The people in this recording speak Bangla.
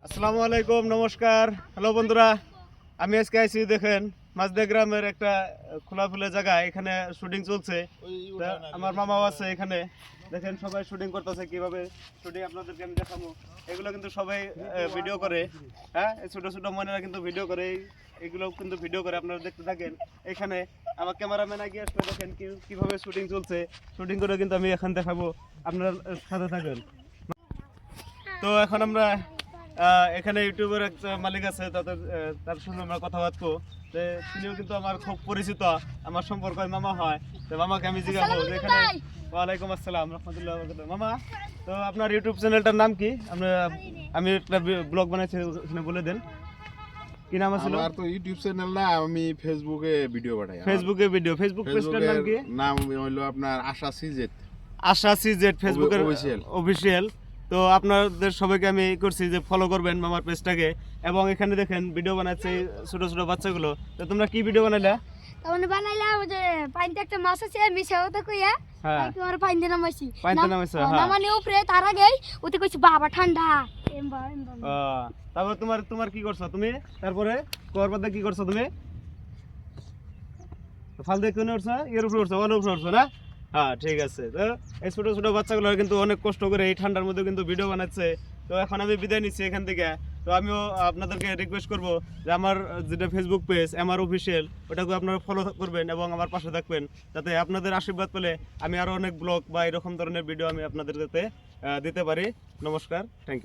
আসসালামু আলাইকুম, নমস্কার। হ্যালো বন্ধুরা, আমি আজকে আইছি দেখেন মাঝদা গ্রামের একটা খোলাফুলা জায়গা, এখানে শুটিং চলছে। তা আমার মামাও আছে এখানে, দেখেন সবাই শুটিং করতেছে। কিভাবে শুটিং আপনাদেরকে আমি দেখাবো। এগুলো কিন্তু সবাই ভিডিও করে, হ্যাঁ, এই ছোট ছোট মনেরা কিন্তু ভিডিও করে, এগুলো কিন্তু ভিডিও করে, আপনারা দেখতে থাকেন। এখানে আমার ক্যামেরাম্যান আগে আসলে দেখেন কিভাবে শুটিং চলছে। শুটিং করে কিন্তু আমি এখন দেখাবো, আপনারা সাথে থাকেন। তো এখন আমরা এখানে ইউটিউবের এক মালিক আছে, তার সঙ্গে আমরা কথাবার্তা। তিনিও কিন্তু আমার খুব পরিচিত, আমার সম্পর্ক মামা হয়। তো মামাকে আমি জিজ্ঞাসা যে এখানে ওয়ালাইকুম আসসালাম রহমতুল্লাহ মামা, তো আপনার ইউটিউব চ্যানেলটার নাম কি? আমি একটা ব্লগ বানাইছি, ওখানে বলে দেন কি নাম আছে? আমার তো ইউটিউব চ্যানেল না, আমি ফেসবুকে ভিডিও বানাই। ফেসবুক পেজটার নাম কি? নাম হলো আপনার আশা সিজেট। আশা সিজেট ফেসবুকের অফিসিয়াল। তো আপনাদের সবাইকে আমি করছি যে ফলো করবেন মামার পেজটাকে। এবং এখানে দেখেন ভিডিও বানাচ্ছে ছোট ছোট বাচ্চাগুলো। তো তোমরা কি ভিডিও বানাইলা? তাহলে বানাইলা ওই যে পানিতে একটা মাছ আছে, মিশাও তো কইয়া হ্যাঁ, তোমার পানিতে নামাইছি। পানিতে নামাইছো? হ্যাঁ, নামানি উপরে তার আগে ওতে কইছি বাবা ঠান্ডা তারপর তোমার কি করছো তুমি? তারপরে কোয়ার মধ্যে কি করছো তুমি? ফাল দিয়ে কোনে উঠছো? এর উপরে উঠছো, ওর উপরে উঠছো না? হ্যাঁ, ঠিক আছে। তো এই ছোট ছোট বাচ্চাগুলো কিন্তু অনেক কষ্ট করে এই ঠান্ডার মধ্যে কিন্তু ভিডিও বানাচ্ছে। তো এখন আমি বিদায় নিচ্ছি এখান থেকে। তো আমিও আপনাদেরকে রিকোয়েস্ট করব যে আমার যেটা ফেসবুক পেজ আমার অফিসিয়াল, ওটাকে আপনারা ফলো করবেন এবং আমার পাশে থাকবেন, যাতে আপনাদের আশীর্বাদ পেলে আমি আরও অনেক ব্লগ বা এরকম ধরনের ভিডিও আমি আপনাদের যাতে দিতে পারি। নমস্কার, থ্যাংক ইউ।